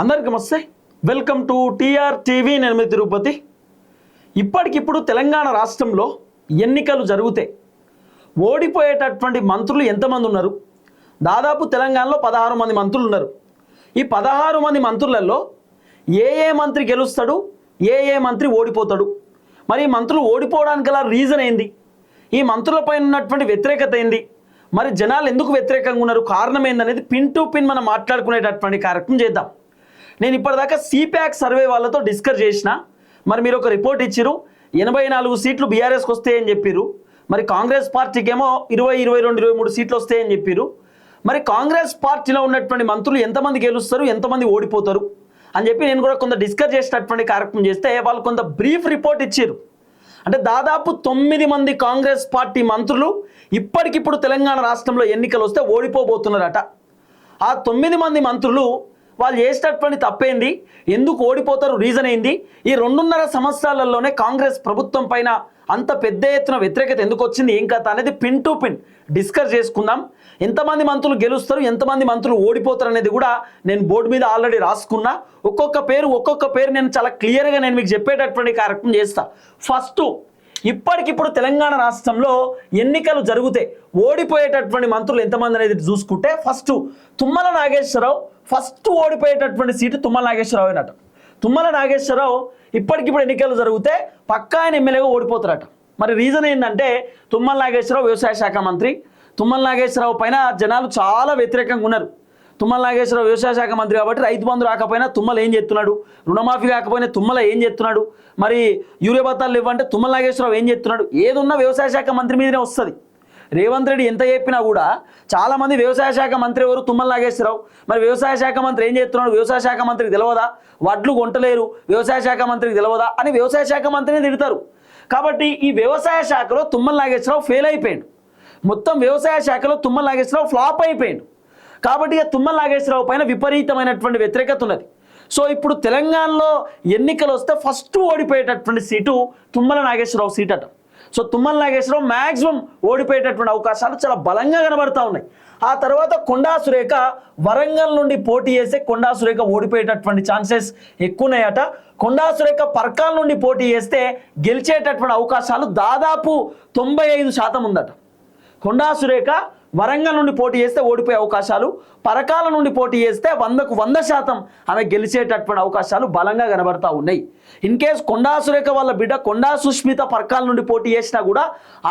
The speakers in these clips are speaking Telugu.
అందరికీ నమస్తే. Welcome to TR TV. నేను మీ తిరుపతి. ఇప్పటికిప్పుడు తెలంగాణ రాష్ట్రంలో ఎన్నికలు జరిగితే ఓడిపోయేటటువంటి మంత్రులు ఎంతమంది ఉన్నారు? దాదాపు తెలంగాణలో 16 మంది మంత్రులు ఉన్నారు. ఈ 16 మంది మంత్రులలో ఏ మంత్రి గెలుస్తాడు, ఏ మంత్రి ఓడిపోతాడు? మరి ఈ మంత్రులు ఓడిపోవడానికి గల రీజన్ ఏంది? ఈ మంత్రులపై ఉన్నటువంటి వ్యతిరేకత ఏంది? మరి జనాలు ఎందుకు వ్యతిరేకంగా ఉన్నారు, కారణం ఏందనేది పిన్ టు పిన్ మనం మాట్లాడుకునేటటువంటి కార్యక్రమం చేద్దాం. నేను ఇప్పటిదాకా సిప్యాక్ సర్వే వాళ్ళతో డిస్కస్ చేసిన. మరి మీరు ఒక రిపోర్ట్ ఇచ్చిరు, 84 సీట్లు బీఆర్ఎస్కి వస్తాయని చెప్పిరు. మరి కాంగ్రెస్ పార్టీకి ఏమో 20, 22, 23 సీట్లు వస్తాయని చెప్పిరు. మరి కాంగ్రెస్ పార్టీలో ఉన్నటువంటి మంత్రులు ఎంతమంది గెలుస్తారు, ఎంతమంది ఓడిపోతారు అని చెప్పి నేను కూడా కొంత డిస్కస్ చేసేటటువంటి కార్యక్రమం చేస్తే వాళ్ళు కొంత బ్రీఫ్ రిపోర్ట్ ఇచ్చారు. అంటే దాదాపు 9 మంది కాంగ్రెస్ పార్టీ మంత్రులు ఇప్పటికిప్పుడు తెలంగాణ రాష్ట్రంలో ఎన్నికలు వస్తే ఓడిపోబోతున్నారట. ఆ 9 మంది మంత్రులు వాళ్ళు చేసేటటువంటి తప్పేంది, ఎందుకు ఓడిపోతారు, రీజన్ ఏంది, ఈ 2.5 సంవత్సరాలలోనే కాంగ్రెస్ ప్రభుత్వం పైన అంత పెద్ద ఎత్తున వ్యతిరేకత ఎందుకు వచ్చింది, ఏం కథ అనేది పిన్ టు పిన్ డిస్కస్ చేసుకుందాం. ఎంతమంది మంత్రులు గెలుస్తారు, ఎంతమంది మంత్రులు ఓడిపోతారు అనేది కూడా నేను బోర్డు మీద ఆల్రెడీ రాసుకున్నా. ఒక్కొక్క పేరు నేను చాలా క్లియర్గా నేను మీకు చెప్పేటటువంటి కార్యక్రమం చేస్తా. ఫస్ట్, ఇప్పటికిప్పుడు తెలంగాణ రాష్ట్రంలో ఎన్నికలు జరిగితే ఓడిపోయేటటువంటి మంత్రులు ఎంతమంది అనేది చూసుకుంటే ఫస్ట్ తుమ్మల నాగేశ్వరరావు ఫస్ట్ ఓడిపోయేటటువంటి సీటు తుమ్మల నాగేశ్వరరావు అయినట. తుమ్మల నాగేశ్వరరావు ఇప్పటికిప్పుడు ఎన్నికలు జరిగితే పక్కా ఆయన ఎమ్మెల్యేగా ఓడిపోతారట. మరి రీజన్ ఏంటంటే తుమ్మల నాగేశ్వరరావు వ్యవసాయ శాఖ మంత్రి. తుమ్మల నాగేశ్వరరావు పైన జనాలు చాలా వ్యతిరేకంగా ఉన్నారు. తుమ్మల నాగేశ్వరరావు వ్యవసాయ శాఖ మంత్రి కాబట్టి రైతు బంధు రాకపోయినా తుమ్మల ఏం చేస్తున్నాడు, రుణమాఫీ కాకపోయినా తుమ్మల ఏం చేస్తున్నాడు, మరి యూరియా బత్తాలు ఇవ్వంటే తుమ్మల నాగేశ్వరరావు ఏం చేస్తున్నాడు, ఏదున్నా వ్యవసాయ శాఖ మంత్రి మీదనే వస్తుంది. రేవంత్ రెడ్డి ఎంత చెప్పినా కూడా చాలామంది వ్యవసాయ శాఖ మంత్రి ఎవరు, తుమ్మల నాగేశ్వరరావు. మరి వ్యవసాయ శాఖ మంత్రి ఏం చేస్తున్నాడు, వ్యవసాయ శాఖ మంత్రికి తెలియదా, వడ్లు కొంటలేరు వ్యవసాయ శాఖ మంత్రికి తెలియదా అని వ్యవసాయ శాఖ మంత్రిని తిడతారు. కాబట్టి ఈ వ్యవసాయ శాఖలో తుమ్మల నాగేశ్వరరావు ఫెయిల్ అయిపోయాడు. మొత్తం వ్యవసాయ శాఖలో తుమ్మల నాగేశ్వరరావు ఫ్లాప్ అయిపోయాడు. కాబట్టి ఇక తుమ్మల నాగేశ్వరరావు పైన విపరీతమైనటువంటి వ్యతిరేకత ఉన్నది. సో ఇప్పుడు తెలంగాణలో ఎన్నికలు వస్తే ఫస్ట్ ఓడిపోయేటటువంటి సీటు తుమ్మల నాగేశ్వరరావు సీట్ అట. సో తుమ్మల నాగేశ్వరరావు మ్యాక్సిమం ఓడిపోయేటటువంటి అవకాశాలు చాలా బలంగా కనబడతా ఉన్నాయి. ఆ తర్వాత కొండా సురేఖ వరంగల్ నుండి పోటీ చేస్తే కొండా సురేఖ ఓడిపోయేటటువంటి ఛాన్సెస్ ఎక్కువ ఉన్నాయట. కొండా సురేఖ పర్కాల నుండి పోటీ చేస్తే గెలిచేటటువంటి అవకాశాలు దాదాపు 95% ఉందట. కొండా సురేఖ వరంగల్ నుండి పోటీ చేస్తే ఓడిపోయే అవకాశాలు, పరకాల నుండి పోటీ చేస్తే 100కు 100% ఆమె గెలిచేటటువంటి అవకాశాలు బలంగా కనబడతా ఉన్నాయి. ఇన్ కేస్ కొండా సురేఖ వాళ్ళ బిడ్డ కొండా సుష్మిత పరకాల నుండి పోటీ చేసినా కూడా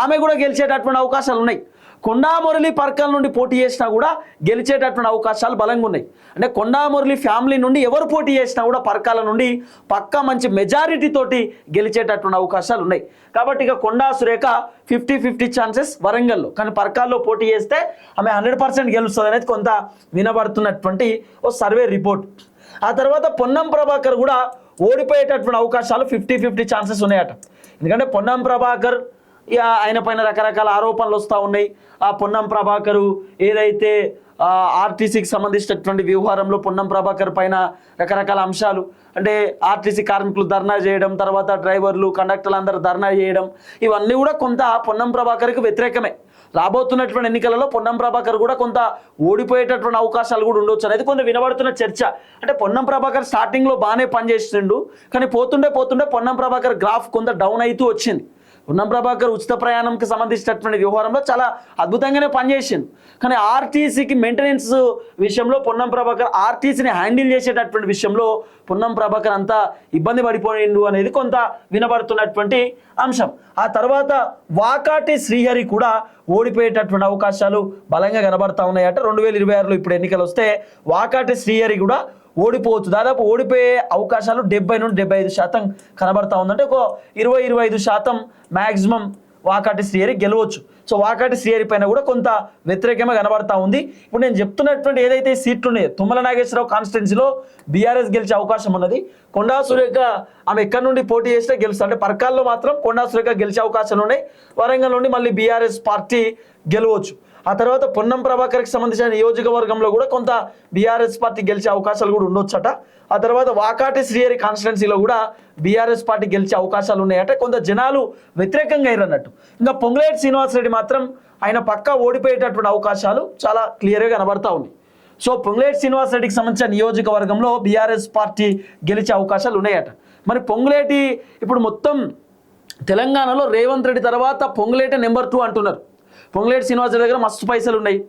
ఆమె కూడా గెలిచేటటువంటి అవకాశాలు ఉన్నాయి. కొండా మురళి పరకాల నుండి పోటీ చేసినా కూడా గెలిచేటటువంటి అవకాశాలు బలంగా ఉన్నాయి. అంటే కొండా మురళి ఫ్యామిలీ నుండి ఎవరు పోటీ చేసినా కూడా పరకాల నుండి పక్కా మంచి మెజారిటీ తోటి గెలిచేటటువంటి అవకాశాలు ఉన్నాయి. కాబట్టి ఇక కొండా సురేఖ 50-50 ఛాన్సెస్ వరంగల్లో, కానీ పరకాల్లో పోటీ చేస్తే ఆమె 100% గెలుస్తుంది అనేది కొంత వినబడుతున్నటువంటి ఓ సర్వే రిపోర్ట్. ఆ తర్వాత పొన్నం ప్రభాకర్ కూడా ఓడిపోయేటటువంటి అవకాశాలు 50-50 ఛాన్సెస్ ఉన్నాయట. ఎందుకంటే పొన్నం ప్రభాకర్ ఆయన పైన రకరకాల ఆరోపణలు వస్తూ ఉన్నాయి. ఆ పొన్నం ప్రభాకరు ఏదైతే ఆర్టీసీకి సంబంధించినటువంటి వ్యవహారంలో పొన్నం ప్రభాకర్ పైన రకరకాల అంశాలు, అంటే ఆర్టీసీ కార్మికులు ధర్నా చేయడం, తర్వాత డ్రైవర్లు కండక్టర్లు అందరూ ధర్నా చేయడం, ఇవన్నీ కూడా కొంత పొన్నం ప్రభాకర్కి వ్యతిరేకమే. రాబోతున్నటువంటి ఎన్నికలలో పొన్నం ప్రభాకర్ కూడా కొంత ఓడిపోయేటటువంటి అవకాశాలు కూడా ఉండొచ్చు అనేది కొంత వినబడుతున్న చర్చ. అంటే పొన్నం ప్రభాకర్ స్టార్టింగ్లో బాగానే పనిచేస్తుండు, కానీ పోతుండే పొన్నం ప్రభాకర్ గ్రాఫ్ కొంత డౌన్ అవుతూ వచ్చింది. పొన్నం ప్రభాకర్ ఉచిత ప్రయాణంకి సంబంధించినటువంటి వ్యవహారంలో చాలా అద్భుతంగానే పనిచేసింది, కానీ ఆర్టీసీకి మెయింటెనెన్స్ విషయంలో పొన్నం ప్రభాకర్ ఆర్టీసీని హ్యాండిల్ చేసేటటువంటి విషయంలో పొన్నం ప్రభాకర్ అంతా ఇబ్బంది పడిపోయిండు అనేది కొంత వినబడుతున్నటువంటి అంశం. ఆ తర్వాత వాకాటి శ్రీహరి కూడా ఓడిపోయేటటువంటి అవకాశాలు బలంగా కనబడతా ఉన్నాయట. 2026లో ఇప్పుడు ఎన్నికలు వస్తే వాకాటి శ్రీహరి కూడా ఓడిపోవచ్చు. దాదాపు ఓడిపోయే అవకాశాలు 70 నుండి 75% కనబడతా ఉందంటే ఒక 20-25% మ్యాక్సిమం వాకాటి శ్రీహరి గెలవచ్చు. సో వాకాటి శ్రీహరి పైన కూడా కొంత వ్యతిరేకంగా కనబడతా ఉంది. ఇప్పుడు నేను చెప్తున్నటువంటి ఏదైతే సీట్లు ఉన్నాయో తుమ్మల నాగేశ్వరరావు కాన్స్టిట్యున్సీలో బీఆర్ఎస్ గెలిచే అవకాశం ఉన్నది. కొండా సురేఖ ఆమె ఎక్కడి నుండి పోటీ చేస్తే గెలుస్తుంది. అంటే పరకాల్లో మాత్రం కొండా సురేఖ గెలిచే అవకాశాలు ఉన్నాయి. వరంగల్ నుండి మళ్ళీ బీఆర్ఎస్ పార్టీ గెలవచ్చు. ఆ తర్వాత పొన్నం ప్రభాకర్కి సంబంధించిన నియోజకవర్గంలో కూడా కొంత బీఆర్ఎస్ పార్టీ గెలిచే అవకాశాలు కూడా ఉండొచ్చట. ఆ తర్వాత వాకాటి శ్రీహరి కాన్స్టిట్యున్సీలో కూడా బీఆర్ఎస్ పార్టీ గెలిచే అవకాశాలు ఉన్నాయట. కొంత జనాలు వ్యతిరేకంగా అయ్యారన్నట్టు. ఇంకా పొంగులేటి శ్రీనివాసరెడ్డి మాత్రం ఆయన పక్కా ఓడిపోయేటటువంటి అవకాశాలు చాలా క్లియర్గా కనబడతా ఉన్నాయి. సో పొంగులేటి శ్రీనివాసరెడ్డికి సంబంధించిన నియోజకవర్గంలో బీఆర్ఎస్ పార్టీ గెలిచే అవకాశాలు ఉన్నాయట. మరి పొంగులేటి ఇప్పుడు మొత్తం తెలంగాణలో రేవంత్ రెడ్డి తర్వాత పొంగులేటి నెంబర్ 2 అంటున్నారు. పొంగులేటి శ్రీనివాసరెడ్డి దగ్గర మస్తు పైసలు ఉన్నాయి.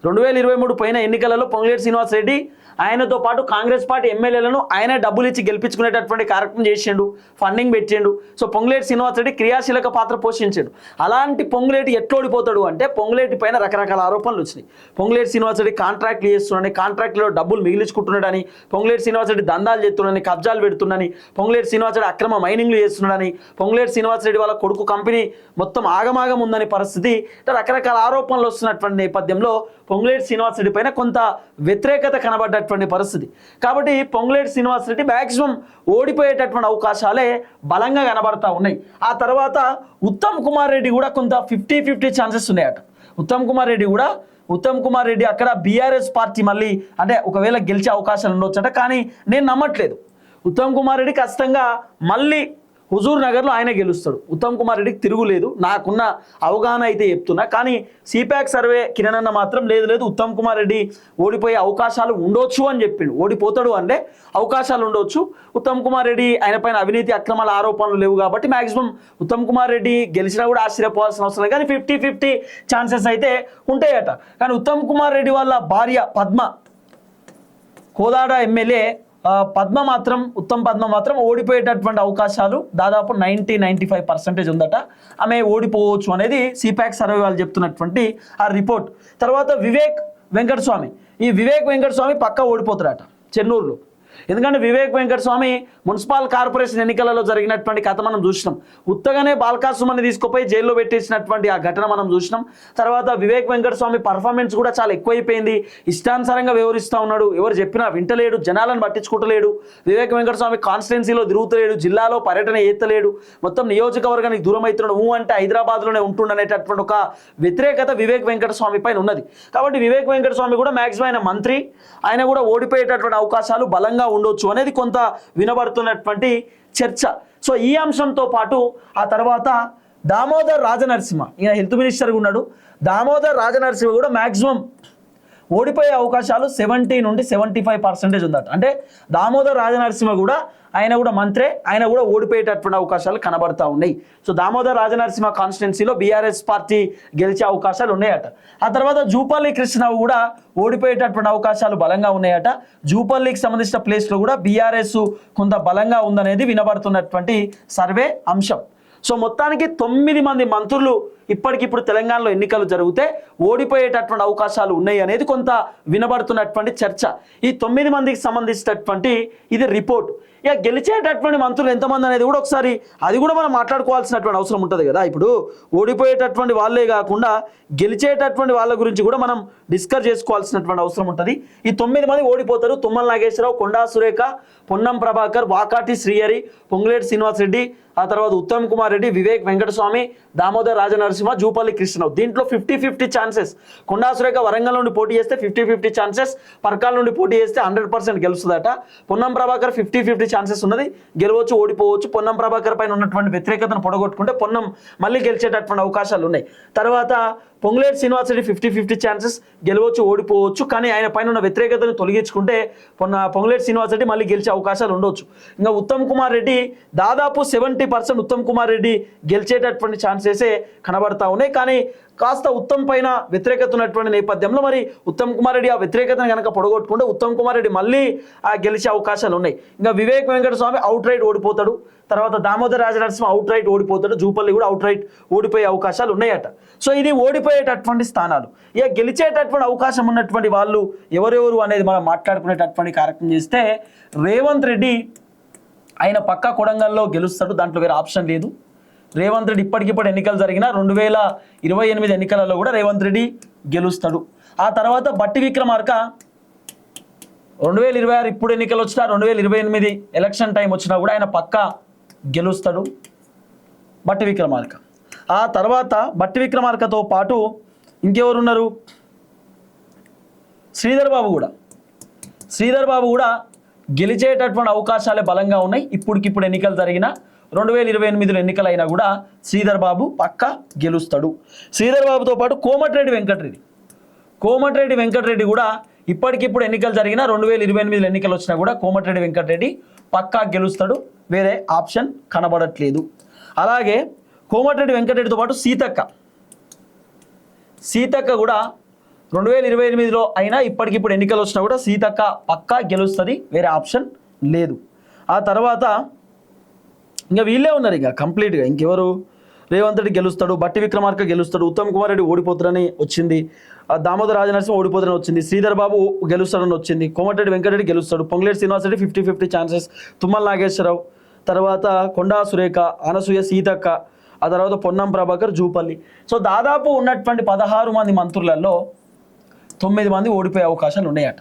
2023 పైన ఎన్నికలలో పొంగులేటి శ్రీనివాసరెడ్డి ఆయనతో పాటు కాంగ్రెస్ పార్టీ ఎమ్మెల్యేలను ఆయన డబ్బులు ఇచ్చి గెలిపించుకునేటటువంటి కార్యక్రమం చేసిండు, ఫండింగ్ పెట్టిండు. సో పొంగులేటి శ్రీనివాసరెడ్డి క్రియాశీలక పాత్ర పోషించాడు. అలాంటి పొంగులేటి ఎట్లోడిపోతాడు అంటే పొంగులేటి పైన రకరకాల ఆరోపణలు వచ్చినాయి. పొంగులేటి శ్రీనివాసరెడ్డి కాంట్రాక్ట్లు చేస్తున్నాడని, కాంట్రాక్ట్లో డబ్బులు మిగిలించుకుంటున్నాడని, పొంగులేటి శ్రీనివాసరెడ్డి దందాలు చేస్తున్నాడని, కబ్జాలు పెడుతున్నాడని, పొంగులేటి శ్రీనివాసరెడ్డి అక్రమ మైనింగ్లు చేస్తున్నాడని, పొంగులేటి శ్రీనివాసరెడ్డి వాళ్ళ కొడుకు కంపెనీ మొత్తం ఆగమాగం ఉందని పరిస్థితి, రకరకాల ఆరోపణలు వస్తున్నటువంటి నేపథ్యంలో పొంగులేటి శ్రీనివాసరెడ్డి పైన కొంత వ్యతిరేకత కనబడ్డటువంటి పరిస్థితి. కాబట్టి పొంగులేటి శ్రీనివాసరెడ్డి మ్యాక్సిమం ఓడిపోయేటటువంటి అవకాశాలే బలంగా కనబడతా ఉన్నాయి. ఆ తర్వాత ఉత్తమ్ కుమార్ రెడ్డి కూడా కొంత 50-50 ఛాన్సెస్ ఉన్నాయట. ఉత్తమ్ కుమార్ రెడ్డి అక్కడ బీఆర్ఎస్ పార్టీ మళ్ళీ అంటే ఒకవేళ గెలిచే అవకాశాలు ఉండొచ్చట. కానీ నేను నమ్మట్లేదు. ఉత్తమ్ కుమార్ రెడ్డి ఖచ్చితంగా మళ్ళీ హుజూర్ నగర్లో ఆయన గెలుస్తాడు. ఉత్తమ్ కుమార్ రెడ్డికి తిరుగులేదు, నాకున్న అవగాహన అయితే చెప్తున్నా. కానీ సిపాక్ సర్వే కిరణ్ అన్న మాత్రం లేదు ఉత్తమ్ కుమార్ రెడ్డి ఓడిపోయే అవకాశాలు ఉండొచ్చు అని చెప్పిండు. ఓడిపోతాడు అంటే అవకాశాలు ఉండొచ్చు. ఉత్తమ్ కుమార్ రెడ్డి ఆయన పైన అవినీతి అక్రమాల ఆరోపణలు లేవు కాబట్టి మ్యాక్సిమం ఉత్తమ్ కుమార్ రెడ్డి గెలిచినా కూడా ఆశ్చర్యపోవాల్సిన అవసరం లేదు. కానీ 50-50 ఛాన్సెస్ అయితే ఉంటాయట. కానీ ఉత్తమ్ కుమార్ రెడ్డి వాళ్ళ భార్య పద్మ, కోదాడ ఎమ్మెల్యే ఉత్తమ్ పద్మ మాత్రం ఓడిపోయేటటువంటి అవకాశాలు దాదాపు 90-95% ఉందట. ఆమె ఓడిపోవచ్చు అనేది సిపాక్ సర్వే వాళ్ళు చెప్తున్నటువంటి ఆ రిపోర్ట్. తర్వాత వివేక్ వెంకటస్వామి పక్కా ఓడిపోతారట చెన్నూరులో. ఎందుకంటే వివేక్ వెంకటస్వామి మున్సిపల్ కార్పొరేషన్ ఎన్నికలలో జరిగినటువంటి కథ మనం చూసినాం. ఉత్తగానే బాల్కాసుమని తీసుకుపోయి జైల్లో పెట్టేసినటువంటి ఆ ఘటన మనం చూసినాం. తర్వాత వివేక్ వెంకటస్వామి పర్ఫార్మెన్స్ కూడా చాలా ఎక్కువైపోయింది. ఇష్టానుసారంగా వ్యవహరిస్తూ ఉన్నాడు, ఎవరు చెప్పినా వింటలేడు, జనాలను పట్టించుకుంటలేడు. వివేక్ వెంకటస్వామి కాన్స్టిట్యున్సీలో తిరుగుతలేడు, జిల్లాలో పర్యటన ఎత్తలేడు, మొత్తం నియోజకవర్గానికి దూరం అవుతున్నాడు, అంటే హైదరాబాద్లోనే ఉంటుండనేటటువంటి ఒక వ్యతిరేకత వివేక్ వెంకటస్వామి పైన ఉన్నది. కాబట్టి వివేక్ వెంకటస్వామి కూడా మ్యాక్సిమం ఆయన మంత్రి, ఆయన కూడా ఓడిపోయేటటువంటి అవకాశాలు బలంగా ఉండొచ్చు అనేది కొంత వినబడుతున్నటువంటి చర్చ. సో ఈ అంశంతో పాటు ఆ తర్వాత దామోదర్ రాజనరసింహ, ఈయన హెల్త్ మినిస్టర్గా ఉన్నాడు. దామోదర్ రాజనరసింహ కూడా మ్యాక్సిమం ఓడిపోయే అవకాశాలు 70-75% ఉందట. అంటే దామోదర్ రాజనరసింహ కూడా ఆయన కూడా మంత్రే, ఆయన కూడా ఓడిపోయేటటువంటి అవకాశాలు కనబడతా ఉన్నాయి. సో దామోదర్ రాజనరసింహ కాన్స్టిట్యున్సీలో బీఆర్ఎస్ పార్టీ గెలిచే అవకాశాలు ఉన్నాయట. ఆ తర్వాత జూపల్లి కృష్ణ కూడా ఓడిపోయేటటువంటి అవకాశాలు బలంగా ఉన్నాయట. జూపల్లికి సంబంధించిన ప్లేస్లో కూడా బీఆర్ఎస్ కొంత బలంగా ఉందనేది వినబడుతున్నటువంటి సర్వే అంశం. సో మొత్తానికి 9 మంది మంత్రులు ఇప్పటికిప్పుడు తెలంగాణలో ఎన్నికలు జరిగితే ఓడిపోయేటటువంటి అవకాశాలు ఉన్నాయి అనేది కొంత వినబడుతున్నటువంటి చర్చ. ఈ 9 మందికి సంబంధించినటువంటి ఇది రిపోర్ట్. ఇక గెలిచేటటువంటి మంత్రులు ఎంతమంది అనేది కూడా ఒకసారి అది కూడా మనం మాట్లాడుకోవాల్సినటువంటి అవసరం ఉంటుంది కదా. ఇప్పుడు ఓడిపోయేటటువంటి వాళ్ళే కాకుండా గెలిచేటటువంటి వాళ్ళ గురించి కూడా మనం డిస్కస్ చేసుకోవాల్సినటువంటి అవసరం ఉంటుంది. ఈ 9 మంది ఓడిపోతారు. తుమ్మల నాగేశ్వరరావు, కొండా సురేఖ, పొన్నం ప్రభాకర్, వాకాటి శ్రీహరి, పొంగులేటి శ్రీనివాసరెడ్డి, ఆ తర్వాత ఉత్తమ్ కుమార్ రెడ్డి, వివేక్ వెంకటస్వామి, దామోదర్ రాజనరసింహ, జూపల్లి కృష్ణరావు. దీంట్లో 50-50 ఛాన్సెస్. కొండా సురేఖ వరంగల్ నుండి పోటీ చేస్తే 50-50 ఛాన్సెస్, పర్కాల నుండి పోటీ చేస్తే 100% గెలుస్తుందట. పొన్నం ప్రభాకర్ 50-50 ఛాన్సెస్ ఉన్నది, గెలవచ్చు ఓడిపోవచ్చు. పొన్నం ప్రభాకర్ పైన ఉన్నటువంటి వ్యతిరేకతను పొడగొట్టుకుంటే పొన్నం మళ్ళీ గెలిచేటటువంటి అవకాశాలు ఉన్నాయి. తర్వాత పొంగులేటి శ్రీనివాసరెడ్డి 50-50 ఛాన్సెస్, గెలవచ్చు ఓడిపోవచ్చు. కానీ ఆయన పైన ఉన్న వ్యతిరేకతను తొలగించుకుంటే పొంగులేటి శ్రీనివాసరెడ్డి మళ్ళీ గెలిచే అవకాశాలు ఉండొచ్చు. ఇంకా ఉత్తమ్ కుమార్ రెడ్డి దాదాపు 70% ఉత్తమ్ కుమార్ రెడ్డి గెలిచేటటువంటి ఛాన్సెసే కనబడతా ఉన్నాయి. కానీ కాస్త ఉత్తమ్ పైన వ్యతిరేకత ఉన్నటువంటి నేపథ్యంలో మరి ఉత్తమ్ కుమార్ రెడ్డి ఆ వ్యతిరేకతను కనుక పొడగొట్టుకుంటే ఉత్తమ్ కుమార్ రెడ్డి మళ్ళీ గెలిచే అవకాశాలు ఉన్నాయి. ఇంకా వివేక్ వెంకటస్వామి అవుట్ రైట్ ఓడిపోతాడు. తర్వాత దామోదర్ రాజనరసింహ అవుట్ రైట్ ఓడిపోతాడు. జూపల్లి కూడా అవుట్ రైట్ ఓడిపోయే అవకాశాలు ఉన్నాయట. సో ఇది ఓడిపోయేటటువంటి స్థానాలు. ఇక గెలిచేటటువంటి అవకాశం ఉన్నటువంటి వాళ్ళు ఎవరెవరు అనేది మనం మాట్లాడుకునేటటువంటి కార్యక్రమం చేస్తే రేవంత్ రెడ్డి ఆయన పక్కా కొడంగల్లో గెలుస్తాడు, దాంట్లో వేరే ఆప్షన్ లేదు. రేవంత్ రెడ్డి ఇప్పటికిప్పుడు ఎన్నికలు జరిగిన 2028 ఎన్నికలలో కూడా రేవంత్ రెడ్డి గెలుస్తాడు. ఆ తర్వాత బట్టి విక్రమార్క 2026 ఇప్పుడు ఎన్నికలు వచ్చినా 2028 ఎలక్షన్ టైం వచ్చినా కూడా ఆయన పక్కా గెలుస్తాడు బట్టి విక్రమార్క. ఆ తర్వాత బట్టి విక్రమార్కతో పాటు ఇంకెవరున్నారు, శ్రీధర్ బాబు కూడా గెలిచేటటువంటి అవకాశాలే బలంగా ఉన్నాయి. ఇప్పటికిప్పుడు ఎన్నికలు జరిగిన 2028 ఎన్నికలైనా కూడా శ్రీధర్ బాబు పక్కా గెలుస్తాడు. శ్రీధర్ బాబుతో పాటు కోమటిరెడ్డి వెంకటరెడ్డి కూడా ఇప్పటికిప్పుడు ఎన్నికలు జరిగినా 2028 ఎన్నికలు వచ్చినా కూడా కోమటిరెడ్డి వెంకటరెడ్డి పక్కా గెలుస్తాడు, వేరే ఆప్షన్ కనబడట్లేదు. అలాగే కోమటిరెడ్డి వెంకటరెడ్డితో పాటు సీతక్క కూడా 2028లో అయినా ఇప్పటికిప్పుడు ఎన్నికలు వచ్చినా కూడా సీతక్క పక్కా గెలుస్తుంది, వేరే ఆప్షన్ లేదు. ఆ తర్వాత ఇంకా వీళ్ళే ఉన్నారు, ఇక కంప్లీట్గా ఇంకెవరు, రేవంత్ రెడ్డి గెలుస్తాడు, బట్టి విక్రమార్క గెలుస్తాడు, ఉత్తమ్ కుమార్ రెడ్డి ఓడిపోతారని వచ్చింది, దామోదర రాజనరసింహ ఓడిపోతారని వచ్చింది, శ్రీధర్ బాబు గెలుస్తాడని వచ్చింది, కోమటిరెడ్డి వెంకటరెడ్డి గెలుస్తాడు, పొంగులేటి శ్రీనివాసరెడ్డి 50-50 ఛాన్సెస్, తుమ్మల నాగేశ్వరరావు, తర్వాత కొండా సురేఖ, అనసూయ, సీతక్క, ఆ తర్వాత పొన్నం ప్రభాకర్, జూపల్లి. సో దాదాపు ఉన్నటువంటి 16 మంది మంత్రులలో 9 మంది ఓడిపోయే అవకాశాలు ఉన్నాయట.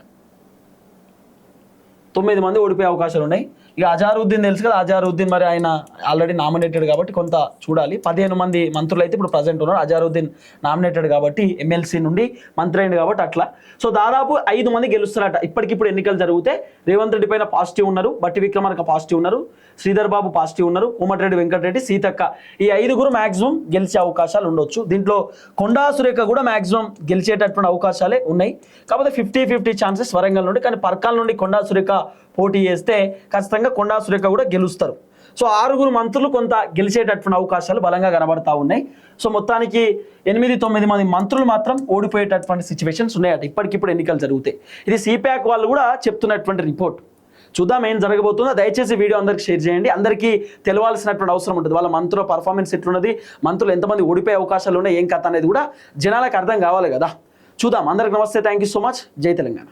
9 మంది ఓడిపోయే అవకాశాలు ఉన్నాయి. ఇక అజారుద్దీన్ తెలుసు కదా, అజారుద్దీన్ మరి ఆయన ఆల్రెడీ నామినేటెడ్ కాబట్టి కొంత చూడాలి. 15 మంది మంత్రులు అయితే ఇప్పుడు ప్రజెంట్ ఉన్నారు, అజారుద్దీన్ నామినేటెడ్ కాబట్టి ఎమ్మెల్సీ నుండి మంత్రి అయింది కాబట్టి అట్లా. సో దాదాపు 5 మంది గెలుస్తారట. ఇప్పటికిప్పుడు ఎన్నికలు జరిగితే రేవంత్ రెడ్డి పైన పాజిటివ్ ఉన్నారు, బట్టి విక్రమార్క పాజిటివ్ ఉన్నారు, శ్రీధర్ బాబు పాజిటివ్ ఉన్నారు, కోమటిరెడ్డి వెంకటరెడ్డి, సీతక్క, ఈ 5గురు మ్యాక్సిమం గెలిచే అవకాశాలు ఉండొచ్చు. దీంట్లో కొండా సురేఖ కూడా మ్యాక్సిమం గెలిచేటటువంటి అవకాశాలే ఉన్నాయి. కాకపోతే 50-50 ఛాన్సెస్ వరంగల్ నుండి, కానీ పర్కాల నుండి కొండా సురేఖ పోటీ చేస్తే ఖచ్చితంగా కొండా సురేఖ కూడా గెలుస్తారు. సో 6గురు మంత్రులు కొంత గెలిచేటటువంటి అవకాశాలు బలంగా కనబడతా ఉన్నాయి. సో మొత్తానికి 8-9 మంది మంత్రులు మాత్రం ఓడిపోయేటటువంటి సిచ్యువేషన్స్ ఉన్నాయట ఇప్పటికిప్పుడు ఎన్నికలు జరుగుతాయి. ఇది సిప్యాక్ వాళ్ళు కూడా చెప్తున్నటువంటి రిపోర్ట్. చూద్దాం ఏం జరగబోతుందో. దయచేసి వీడియో అందరికి షేర్ చేయండి, అందరికీ తెలవాల్సినటువంటి అవసరం ఉంటుంది. వాళ్ళ మంత్రుల పర్ఫార్మెన్స్ ఎట్లున్నది, మంత్రులు ఎంతమంది ఓడిపోయే అవకాశాలు ఉన్నాయి, ఏం కథ అనేది కూడా జనాలకు అర్థం కావాలి కదా. చూద్దాం. అందరికి నమస్తే, థ్యాంక్ యూ సో మచ్. జై తెలంగాణ.